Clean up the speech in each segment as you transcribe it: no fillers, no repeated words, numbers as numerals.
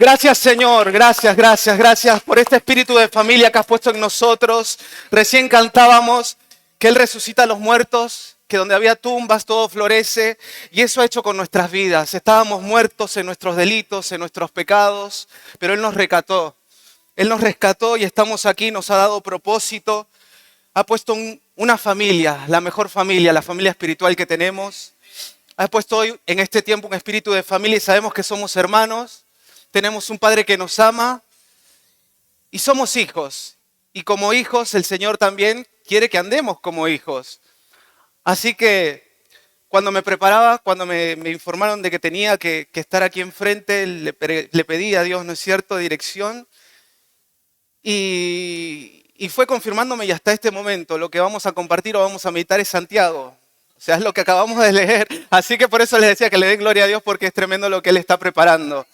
Gracias, Señor, gracias por este espíritu de familia que has puesto en nosotros. Recién cantábamos que Él resucita a los muertos, que donde había tumbas todo florece, y eso ha hecho con nuestras vidas. Estábamos muertos en nuestros delitos, en nuestros pecados, pero Él nos rescató. Él nos rescató y estamos aquí, nos ha dado propósito. Ha puesto una familia, la mejor familia, la familia espiritual que tenemos. Ha puesto hoy en este tiempo un espíritu de familia y sabemos que somos hermanos. Tenemos un Padre que nos ama y somos hijos. Y como hijos, el Señor también quiere que andemos como hijos. Así que cuando me preparaba, cuando me informaron de que tenía que estar aquí enfrente, le pedí a Dios, ¿no es cierto?, dirección. Y fue confirmándome y hasta este momento lo que vamos a compartir o vamos a meditar es Santiago. O sea, es lo que acabamos de leer. Así que por eso les decía que le den gloria a Dios porque es tremendo lo que Él está preparando.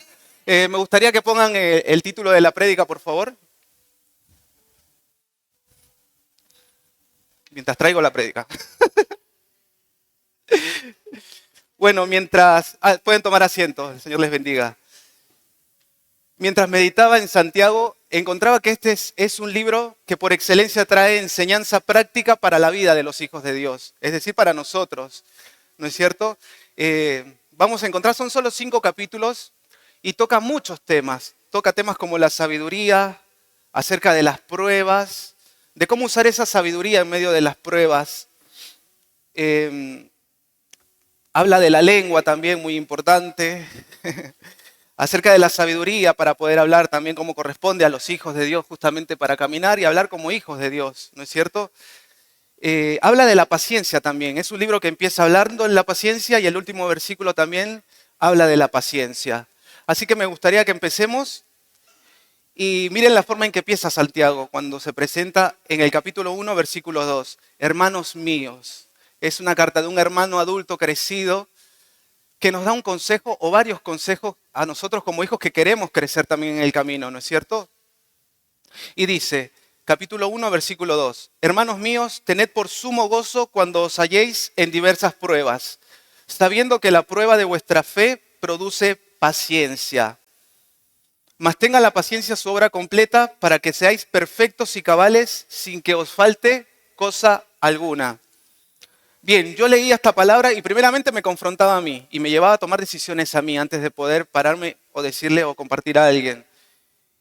Me gustaría que pongan el título de la prédica, por favor. Mientras traigo la prédica. Bueno, pueden tomar asiento, el Señor les bendiga. Mientras meditaba en Santiago, encontraba que este es un libro que por excelencia trae enseñanza práctica para la vida de los hijos de Dios. Es decir, para nosotros, ¿no es cierto? Vamos a encontrar, son solo 5 capítulos. Y toca muchos temas. Toca temas como la sabiduría, acerca de las pruebas, de cómo usar esa sabiduría en medio de las pruebas. Habla de la lengua también, muy importante. Acerca de la sabiduría para poder hablar también como corresponde a los hijos de Dios, justamente para caminar y hablar como hijos de Dios, ¿no es cierto? Habla de la paciencia también. Es un libro que empieza hablando de la paciencia y el último versículo también habla de la paciencia. Así que me gustaría que empecemos y miren la forma en que empieza Santiago cuando se presenta en el capítulo 1, versículo 2. Hermanos míos, es una carta de un hermano adulto crecido que nos da un consejo o varios consejos a nosotros como hijos que queremos crecer también en el camino, ¿no es cierto? Y dice, capítulo 1, versículo 2. Hermanos míos, tened por sumo gozo cuando os halléis en diversas pruebas, sabiendo que la prueba de vuestra fe produce paciencia. Mas tenga la paciencia su obra completa para que seáis perfectos y cabales sin que os falte cosa alguna. Bien, yo leía esta palabra y primeramente me confrontaba a mí y me llevaba a tomar decisiones a mí antes de poder pararme o decirle o compartir a alguien.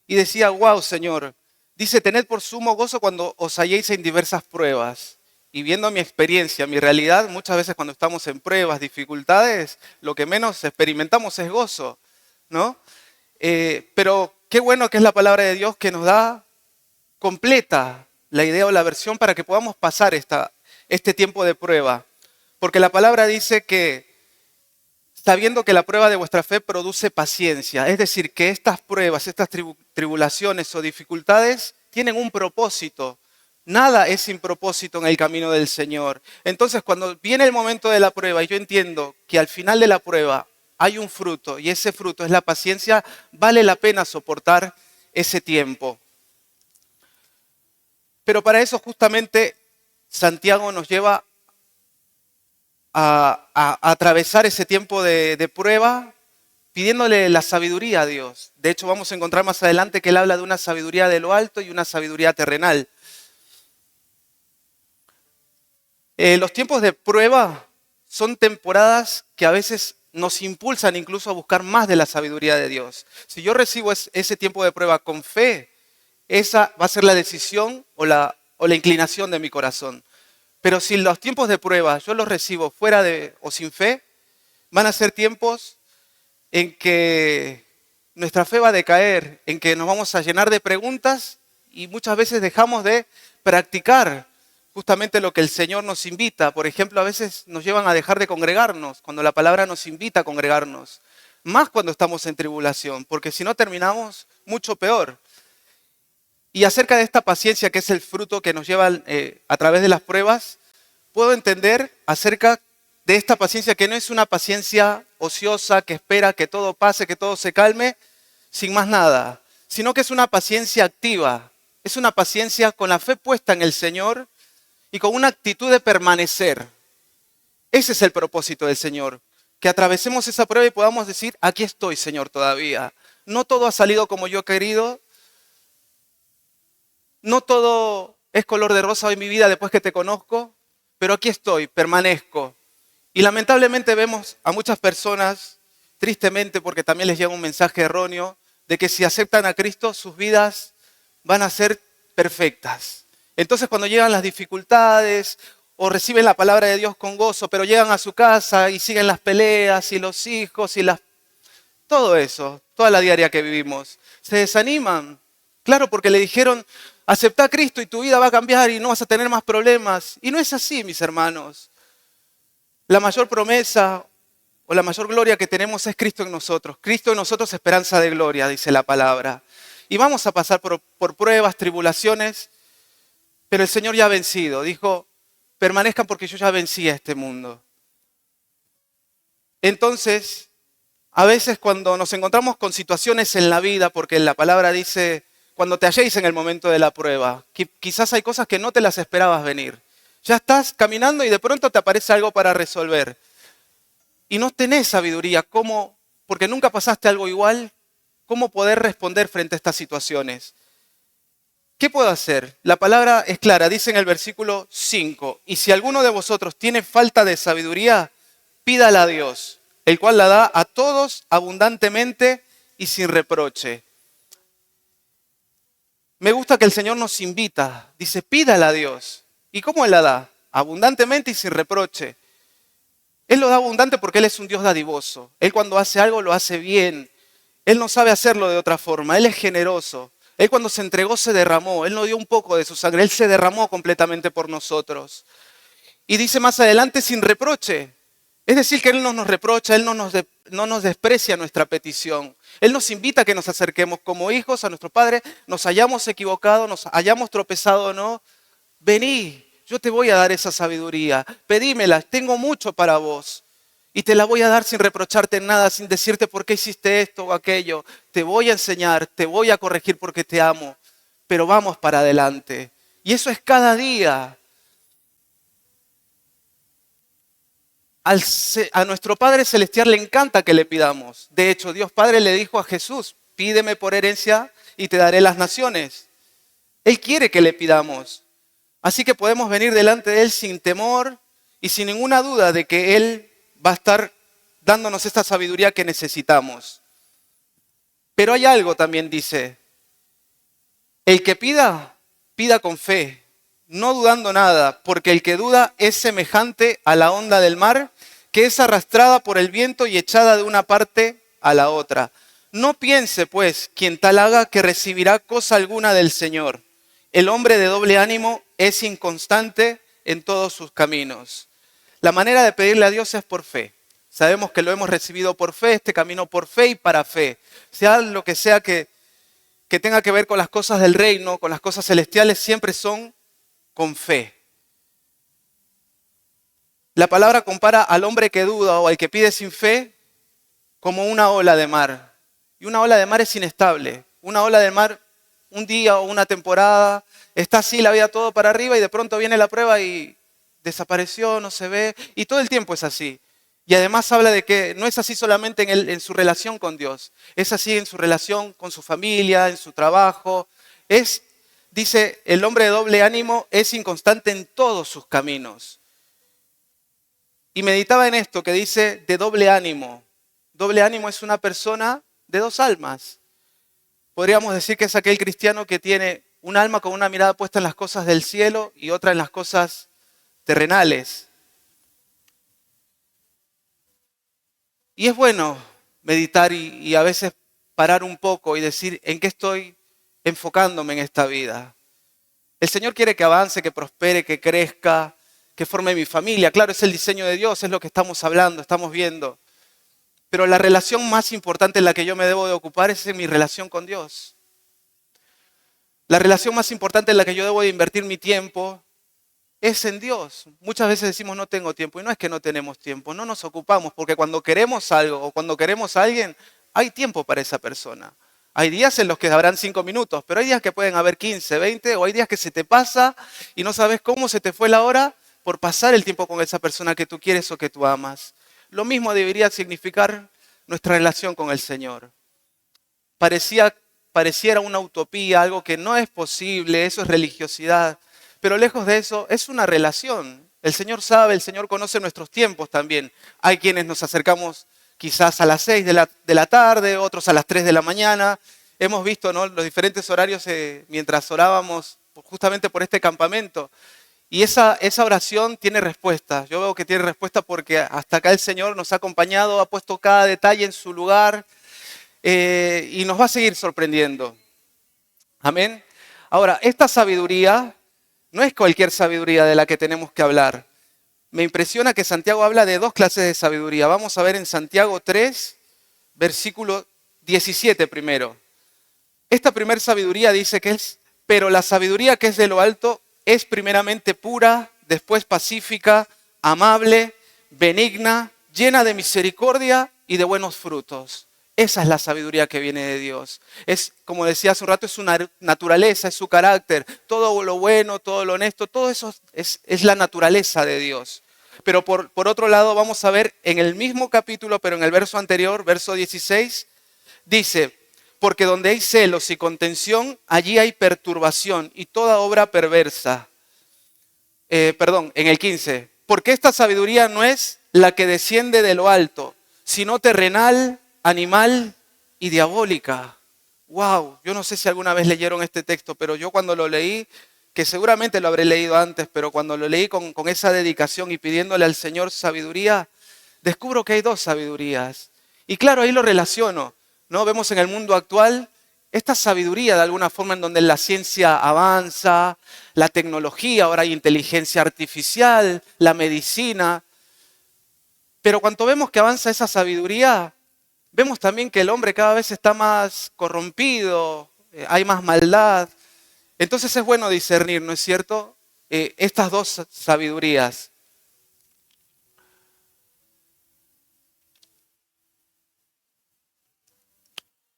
Y decía, wow, Señor, dice, tened por sumo gozo cuando os halléis en diversas pruebas. Y viendo mi experiencia, mi realidad, muchas veces cuando estamos en pruebas, dificultades, lo que menos experimentamos es gozo, ¿no? Pero qué bueno que es la palabra de Dios que nos da completa la idea o la versión para que podamos pasar este tiempo de prueba. Porque la palabra dice que, sabiendo que la prueba de vuestra fe produce paciencia, es decir, que estas pruebas, estas tribulaciones o dificultades tienen un propósito. Nada es sin propósito en el camino del Señor. Entonces, cuando viene el momento de la prueba y yo entiendo que al final de la prueba hay un fruto y ese fruto es la paciencia, vale la pena soportar ese tiempo. Pero para eso justamente Santiago nos lleva a atravesar ese tiempo de prueba pidiéndole la sabiduría a Dios. De hecho, vamos a encontrar más adelante que él habla de una sabiduría de lo alto y una sabiduría terrenal. Los tiempos de prueba son temporadas que a veces nos impulsan incluso a buscar más de la sabiduría de Dios. Si yo recibo ese tiempo de prueba con fe, esa va a ser la decisión o la inclinación de mi corazón. Pero si los tiempos de prueba yo los recibo fuera o sin fe, van a ser tiempos en que nuestra fe va a decaer, en que nos vamos a llenar de preguntas y muchas veces dejamos de practicar justamente lo que el Señor nos invita. Por ejemplo, a veces nos llevan a dejar de congregarnos cuando la palabra nos invita a congregarnos. Más cuando estamos en tribulación, porque si no terminamos mucho peor. Y acerca de esta paciencia que es el fruto que nos lleva a través de las pruebas, puedo entender acerca de esta paciencia que no es una paciencia ociosa que espera que todo pase, que todo se calme, sin más nada, sino que es una paciencia activa. Es una paciencia con la fe puesta en el Señor y con una actitud de permanecer. Ese es el propósito del Señor, que atravesemos esa prueba y podamos decir, aquí estoy, Señor, todavía. no todo ha salido como yo he querido, no todo es color de rosa en mi vida después que te conozco, pero aquí estoy, permanezco. Y lamentablemente vemos a muchas personas, tristemente, porque también les llega un mensaje erróneo, de que si aceptan a Cristo, sus vidas van a ser perfectas. Entonces cuando llegan las dificultades o reciben la palabra de Dios con gozo, pero llegan a su casa y siguen las peleas y los hijos y todo eso, toda la diaria que vivimos, se desaniman. Claro, porque le dijeron, acepta a Cristo y tu vida va a cambiar y no vas a tener más problemas. Y no es así, mis hermanos. La mayor promesa o la mayor gloria que tenemos es Cristo en nosotros. Cristo en nosotros, esperanza de gloria, dice la palabra. Y vamos a pasar por pruebas, tribulaciones, pero el Señor ya ha vencido. Dijo, permanezcan porque yo ya vencí a este mundo. Entonces, a veces cuando nos encontramos con situaciones en la vida, porque la palabra dice, cuando te halléis en el momento de la prueba, quizás hay cosas que no te las esperabas venir. Ya estás caminando y de pronto te aparece algo para resolver. Y no tenés sabiduría, ¿cómo? Porque nunca pasaste algo igual, ¿cómo poder responder frente a estas situaciones? ¿Qué puedo hacer? La palabra es clara, dice en el versículo 5, y si alguno de vosotros tiene falta de sabiduría, pídala a Dios, el cual la da a todos abundantemente y sin reproche. Me gusta que el Señor nos invita, dice, pídala a Dios. ¿Y cómo Él la da? Abundantemente y sin reproche. Él lo da abundante porque Él es un Dios dadivoso. Él cuando hace algo lo hace bien. Él no sabe hacerlo de otra forma. Él es generoso. Él cuando se entregó se derramó. Él no dio un poco de su sangre. Él se derramó completamente por nosotros. Y dice más adelante, sin reproche. Es decir, que Él no nos reprocha, Él no nos desprecia nuestra petición. Él nos invita a que nos acerquemos como hijos a nuestro Padre, nos hayamos equivocado, nos hayamos tropezado o no. Vení, yo te voy a dar esa sabiduría, pedímela, tengo mucho para vos. Y te la voy a dar sin reprocharte nada, sin decirte por qué hiciste esto o aquello. Te voy a enseñar, te voy a corregir porque te amo, pero vamos para adelante. Y eso es cada día. A nuestro Padre Celestial le encanta que le pidamos. De hecho, Dios Padre le dijo a Jesús, pídeme por herencia y te daré las naciones. Él quiere que le pidamos. Así que podemos venir delante de Él sin temor y sin ninguna duda de que Él va a estar dándonos esta sabiduría que necesitamos. Pero hay algo también, dice, el que pida, pida con fe, no dudando nada, porque el que duda es semejante a la onda del mar, que es arrastrada por el viento y echada de una parte a la otra. No piense, pues, quien tal haga que recibirá cosa alguna del Señor. El hombre de doble ánimo es inconstante en todos sus caminos. La manera de pedirle a Dios es por fe. Sabemos que lo hemos recibido por fe, este camino por fe y para fe. Sea lo que sea que tenga que ver con las cosas del reino, con las cosas celestiales, siempre son con fe. La palabra compara al hombre que duda o al que pide sin fe como una ola de mar. Y una ola de mar es inestable. Una ola de mar, un día o una temporada, está así la vida todo para arriba y de pronto viene la prueba y desapareció, no se ve. Y todo el tiempo es así. Y además habla de que no es así solamente en su relación con Dios. Es así en su relación con su familia, en su trabajo. Dice, el hombre de doble ánimo es inconstante en todos sus caminos. Y meditaba en esto que dice de doble ánimo. Doble ánimo es una persona de dos almas. Podríamos decir que es aquel cristiano que tiene un alma con una mirada puesta en las cosas del cielo y otra en las cosas terrenales. Y es bueno meditar y a veces parar un poco y decir en qué estoy enfocándome en esta vida. El Señor quiere que avance, que prospere, que crezca, que forme mi familia. Claro, es el diseño de Dios, es lo que estamos hablando, estamos viendo. Pero la relación más importante en la que yo me debo de ocupar es en mi relación con Dios. La relación más importante en la que yo debo de invertir mi tiempo es en Dios. Muchas veces decimos no tengo tiempo y no es que no tenemos tiempo, no nos ocupamos porque cuando queremos algo o cuando queremos a alguien, hay tiempo para esa persona. Hay días en los que habrán 5 minutos, pero hay días que pueden haber 15, 20 o hay días que se te pasa y no sabes cómo se te fue la hora por pasar el tiempo con esa persona que tú quieres o que tú amas. Lo mismo debería significar nuestra relación con el Señor. pareciera una utopía, algo que no es posible, eso es religiosidad. Pero lejos de eso, es una relación. El Señor sabe, el Señor conoce nuestros tiempos también. Hay quienes nos acercamos quizás a las 6 de la tarde, otros a las 3 de la mañana. Hemos visto, ¿no?, los diferentes horarios mientras orábamos justamente por este campamento. Y esa oración tiene respuesta. Yo veo que tiene respuesta porque hasta acá el Señor nos ha acompañado, ha puesto cada detalle en su lugar y nos va a seguir sorprendiendo. Amén. Ahora, esta sabiduría no es cualquier sabiduría de la que tenemos que hablar. Me impresiona que Santiago habla de dos clases de sabiduría. Vamos a ver en Santiago 3, versículo 17 primero. Esta primera sabiduría dice que es, pero la sabiduría que es de lo alto es primeramente pura, después pacífica, amable, benigna, llena de misericordia y de buenos frutos. Esa es la sabiduría que viene de Dios. Es, como decía hace un rato, es su naturaleza, es su carácter. Todo lo bueno, todo lo honesto, todo eso es la naturaleza de Dios. Pero por otro lado vamos a ver en el mismo capítulo, pero en el verso anterior, verso 16, dice, porque donde hay celos y contención, allí hay perturbación y toda obra perversa. En el 15, porque esta sabiduría no es la que desciende de lo alto, sino terrenal, animal y diabólica. Wow, yo no sé si alguna vez leyeron este texto, pero yo cuando lo leí, que seguramente lo habré leído antes, pero cuando lo leí con esa dedicación y pidiéndole al Señor sabiduría, descubro que hay dos sabidurías. Y claro, ahí lo relaciono, ¿no? Vemos en el mundo actual esta sabiduría de alguna forma en donde la ciencia avanza, la tecnología, ahora hay inteligencia artificial, la medicina. Pero cuando vemos que avanza esa sabiduría, vemos también que el hombre cada vez está más corrompido, hay más maldad. Entonces es bueno discernir, ¿no es cierto?, estas dos sabidurías.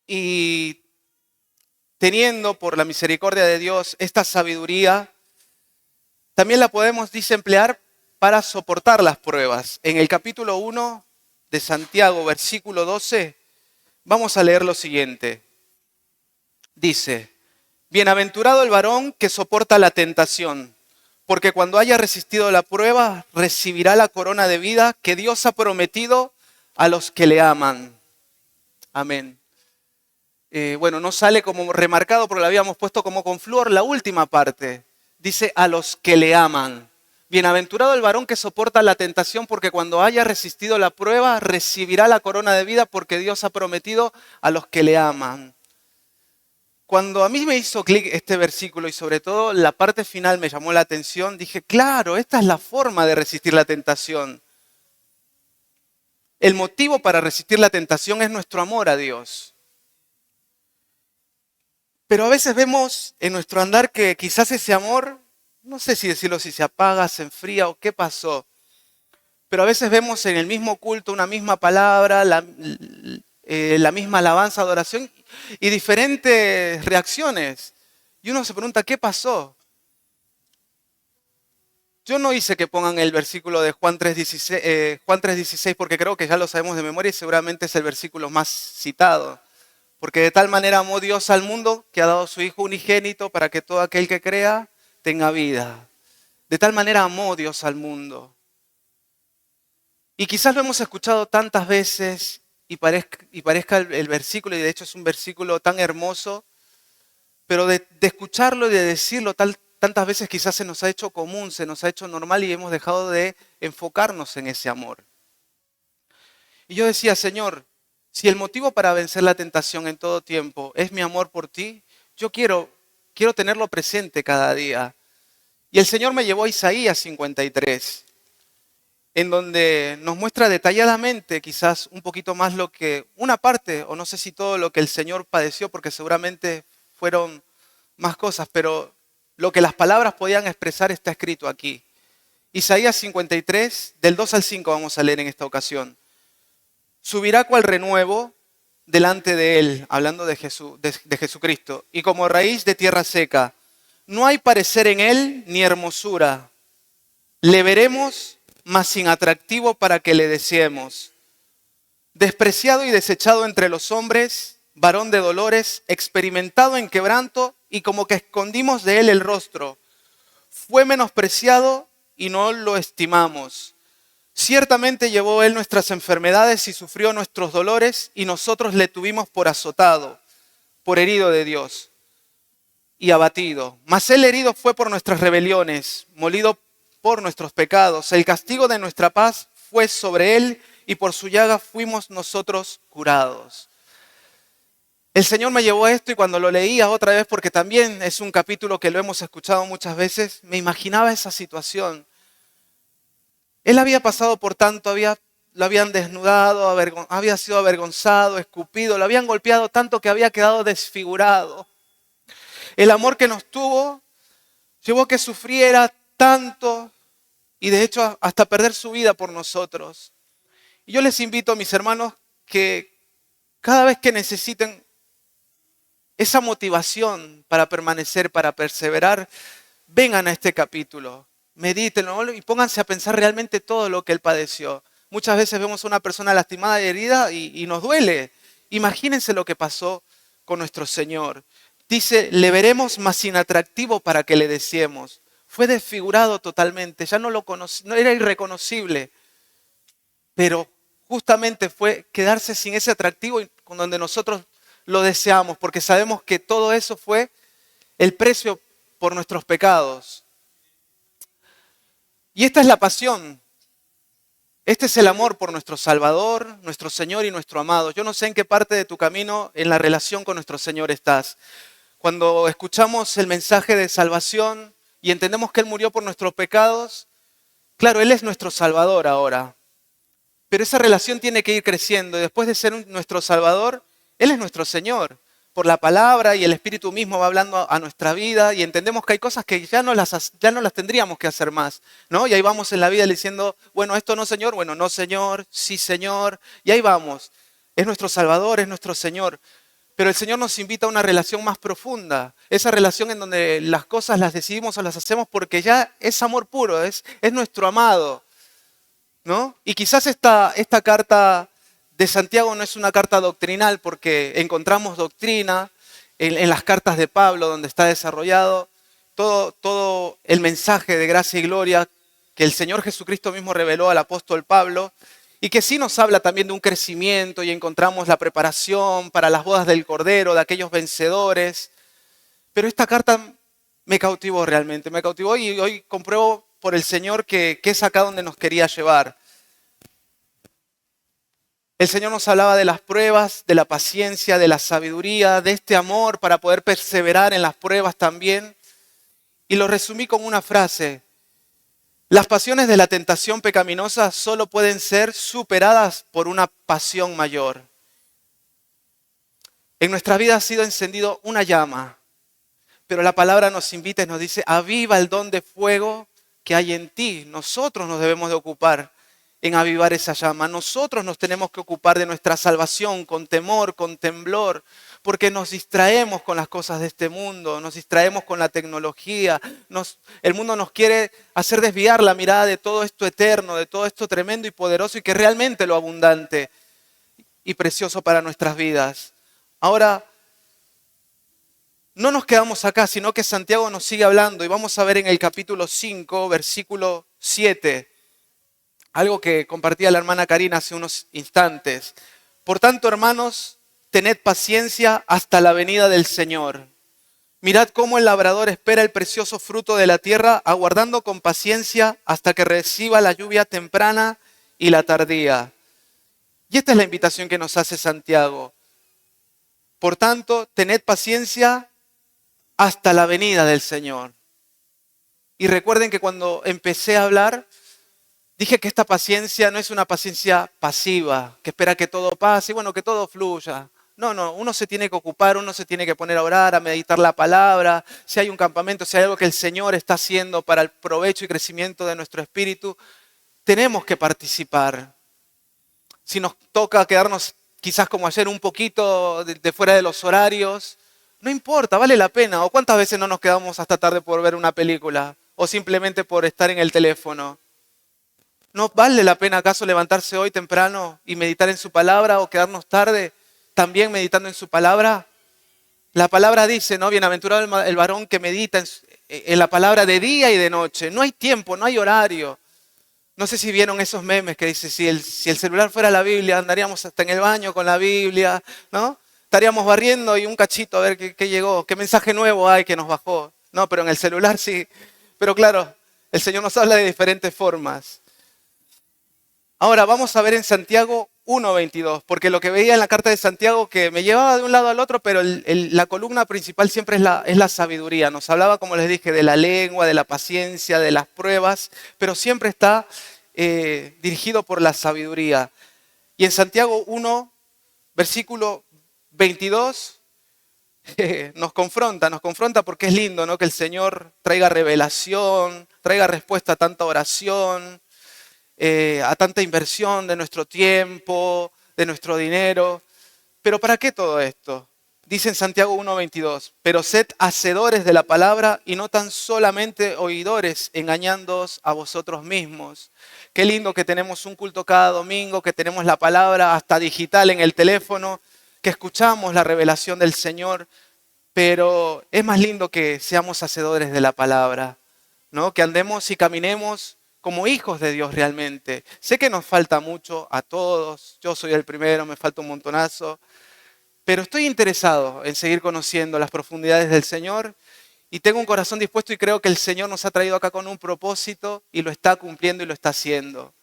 Y teniendo por la misericordia de Dios esta sabiduría, también la podemos, dice, emplear para soportar las pruebas. En el capítulo 1 de Santiago, versículo 12, vamos a leer lo siguiente. Dice, bienaventurado el varón que soporta la tentación, porque cuando haya resistido la prueba, recibirá la corona de vida que Dios ha prometido a los que le aman. Amén. No sale como remarcado, pero lo habíamos puesto como con flúor la última parte. Dice, a los que le aman. Bienaventurado el varón que soporta la tentación, porque cuando haya resistido la prueba, recibirá la corona de vida, porque Dios ha prometido a los que le aman. Cuando a mí me hizo clic este versículo y sobre todo la parte final me llamó la atención, dije, claro, esta es la forma de resistir la tentación. El motivo para resistir la tentación es nuestro amor a Dios. Pero a veces vemos en nuestro andar que quizás ese amor, no sé si decirlo, si se apaga, se enfría o qué pasó. Pero a veces vemos en el mismo culto una misma palabra, la misma alabanza, adoración y diferentes reacciones. Y uno se pregunta, ¿qué pasó? Yo no hice que pongan el versículo de Juan 3:16 porque creo que ya lo sabemos de memoria y seguramente es el versículo más citado. Porque de tal manera amó Dios al mundo que ha dado a su Hijo unigénito para que todo aquel que crea tenga vida. De tal manera amó Dios al mundo. Y quizás lo hemos escuchado tantas veces y parezca el versículo, y de hecho es un versículo tan hermoso, pero de escucharlo y de decirlo tantas veces quizás se nos ha hecho común, se nos ha hecho normal y hemos dejado de enfocarnos en ese amor. Y yo decía, Señor, si el motivo para vencer la tentación en todo tiempo es mi amor por ti, yo quiero tenerlo presente cada día. Y el Señor me llevó a Isaías 53, en donde nos muestra detalladamente quizás un poquito más una parte, o no sé si todo lo que el Señor padeció, porque seguramente fueron más cosas, pero lo que las palabras podían expresar está escrito aquí. Isaías 53, del 2 al 5 vamos a leer en esta ocasión. Subirá cual renuevo delante de él, hablando de Jesucristo, y como raíz de tierra seca. No hay parecer en él ni hermosura. Le veremos, mas sin atractivo para que le deseemos. Despreciado y desechado entre los hombres, varón de dolores, experimentado en quebranto, y como que escondimos de él el rostro. Fue menospreciado y no lo estimamos. Ciertamente llevó él nuestras enfermedades y sufrió nuestros dolores, y nosotros le tuvimos por azotado, por herido de Dios y abatido. Mas él herido fue por nuestras rebeliones, molido por nuestros pecados. El castigo de nuestra paz fue sobre él, y por su llaga fuimos nosotros curados. El Señor me llevó a esto, y cuando lo leía otra vez, porque también es un capítulo que lo hemos escuchado muchas veces, me imaginaba esa situación. Él había pasado por tanto, lo habían desnudado, había sido avergonzado, escupido, lo habían golpeado tanto que había quedado desfigurado. El amor que nos tuvo llevó a que sufriera tanto y de hecho hasta perder su vida por nosotros. Y yo les invito, mis hermanos, que cada vez que necesiten esa motivación para permanecer, para perseverar, vengan a este capítulo, medítenlo y pónganse a pensar realmente todo lo que él padeció. Muchas veces vemos a una persona lastimada y herida y nos duele. Imagínense lo que pasó con nuestro Señor. Dice, le veremos más inatractivo para que le deseemos. Fue desfigurado totalmente, ya no lo conocí, no era irreconocible. Pero justamente fue quedarse sin ese atractivo con donde nosotros lo deseamos, porque sabemos que todo eso fue el precio por nuestros pecados. Y esta es la pasión. Este es el amor por nuestro Salvador, nuestro Señor y nuestro amado. Yo no sé en qué parte de tu camino en la relación con nuestro Señor estás. Cuando escuchamos el mensaje de salvación y entendemos que Él murió por nuestros pecados, claro, Él es nuestro Salvador ahora. Pero esa relación tiene que ir creciendo. Y después de ser nuestro Salvador, Él es nuestro Señor. Por la palabra y el Espíritu mismo va hablando a nuestra vida y entendemos que hay cosas que ya no las tendríamos que hacer más, ¿no? Y ahí vamos en la vida diciendo, bueno, esto no, Señor, bueno, no, Señor, sí, Señor. Y ahí vamos. Es nuestro Salvador, es nuestro Señor. Pero el Señor nos invita a una relación más profunda. Esa relación en donde las cosas las decidimos o las hacemos porque ya es amor puro, es nuestro amado, ¿no? Y quizás esta carta de Santiago no es una carta doctrinal porque encontramos doctrina en las cartas de Pablo donde está desarrollado todo el mensaje de gracia y gloria que el Señor Jesucristo mismo reveló al apóstol Pablo y que sí nos habla también de un crecimiento y encontramos la preparación para las bodas del Cordero, de aquellos vencedores. Pero esta carta me cautivó realmente, me cautivó y hoy compruebo por el Señor que es acá donde nos quería llevar. El Señor nos hablaba de las pruebas, de la paciencia, de la sabiduría, de este amor para poder perseverar en las pruebas también. Y lo resumí con una frase. Las pasiones de la tentación pecaminosa solo pueden ser superadas por una pasión mayor. En nuestra vida ha sido encendido una llama, pero la palabra nos invita y nos dice, aviva el don de fuego que hay en ti. Nosotros nos debemos de ocupar en avivar esa llama. Nosotros nos tenemos que ocupar de nuestra salvación con temor, con temblor, porque nos distraemos con las cosas de este mundo, nos distraemos con la tecnología. El mundo nos quiere hacer desviar la mirada de todo esto eterno, de todo esto tremendo y poderoso y que realmente lo abundante y precioso para nuestras vidas. Ahora, no nos quedamos acá, sino que Santiago nos sigue hablando y vamos a ver en el capítulo 5, versículo 7, algo que compartía la hermana Karina hace unos instantes. Por tanto, hermanos, tened paciencia hasta la venida del Señor. Mirad cómo el labrador espera el precioso fruto de la tierra, aguardando con paciencia hasta que reciba la lluvia temprana y la tardía. Y esta es la invitación que nos hace Santiago. Por tanto, tened paciencia hasta la venida del Señor. Y recuerden que cuando empecé a hablar, dije que esta paciencia no es una paciencia pasiva, que espera que todo pase y bueno, que todo fluya. No, uno se tiene que ocupar, uno se tiene que poner a orar, a meditar la palabra. Si hay un campamento, si hay algo que el Señor está haciendo para el provecho y crecimiento de nuestro espíritu, tenemos que participar. Si nos toca quedarnos quizás como ayer un poquito de fuera de los horarios, no importa, vale la pena. ¿O cuántas veces no nos quedamos hasta tarde por ver una película? O simplemente por estar en el teléfono. ¿No vale la pena acaso levantarse hoy temprano y meditar en su palabra o quedarnos tarde? también meditando en su palabra. La palabra dice, ¿no? Bienaventurado el varón que medita en la palabra de día y de noche. No hay tiempo, no hay horario. No sé si vieron esos memes que dice, si el celular fuera la Biblia, andaríamos hasta en el baño con la Biblia, ¿no? Estaríamos barriendo y un cachito a ver qué llegó, qué mensaje nuevo hay que nos bajó. No, pero en el celular sí. Pero claro, el Señor nos habla de diferentes formas. Ahora vamos a ver en Santiago 1:22, porque lo que veía en la carta de Santiago que me llevaba de un lado al otro, pero la columna principal siempre es la sabiduría. Nos hablaba, como les dije, de la lengua, de la paciencia, de las pruebas, pero siempre está dirigido por la sabiduría. Y en Santiago 1, versículo 22, nos confronta porque es lindo, ¿no? Que el Señor traiga revelación, traiga respuesta a tanta oración, a tanta inversión de nuestro tiempo, de nuestro dinero. ¿Pero para qué todo esto? Dice en Santiago 1:22, pero sed hacedores de la palabra y no tan solamente oidores, engañándoos a vosotros mismos. Qué lindo que tenemos un culto cada domingo, que tenemos la palabra hasta digital en el teléfono, que escuchamos la revelación del Señor, pero es más lindo que seamos hacedores de la palabra, ¿no? Que andemos y caminemos como hijos de Dios realmente. Sé que nos falta mucho a todos, yo soy el primero, me falta un montonazo, pero estoy interesado en seguir conociendo las profundidades del Señor y tengo un corazón dispuesto y creo que el Señor nos ha traído acá con un propósito y lo está cumpliendo y lo está haciendo.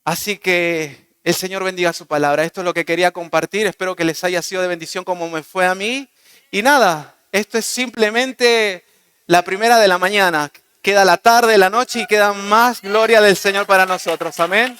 Así que el Señor bendiga su palabra. Esto es lo que quería compartir, espero que les haya sido de bendición como me fue a mí. Y nada, esto es simplemente la primera de la mañana. Queda la tarde, la noche y queda más gloria del Señor para nosotros. Amén.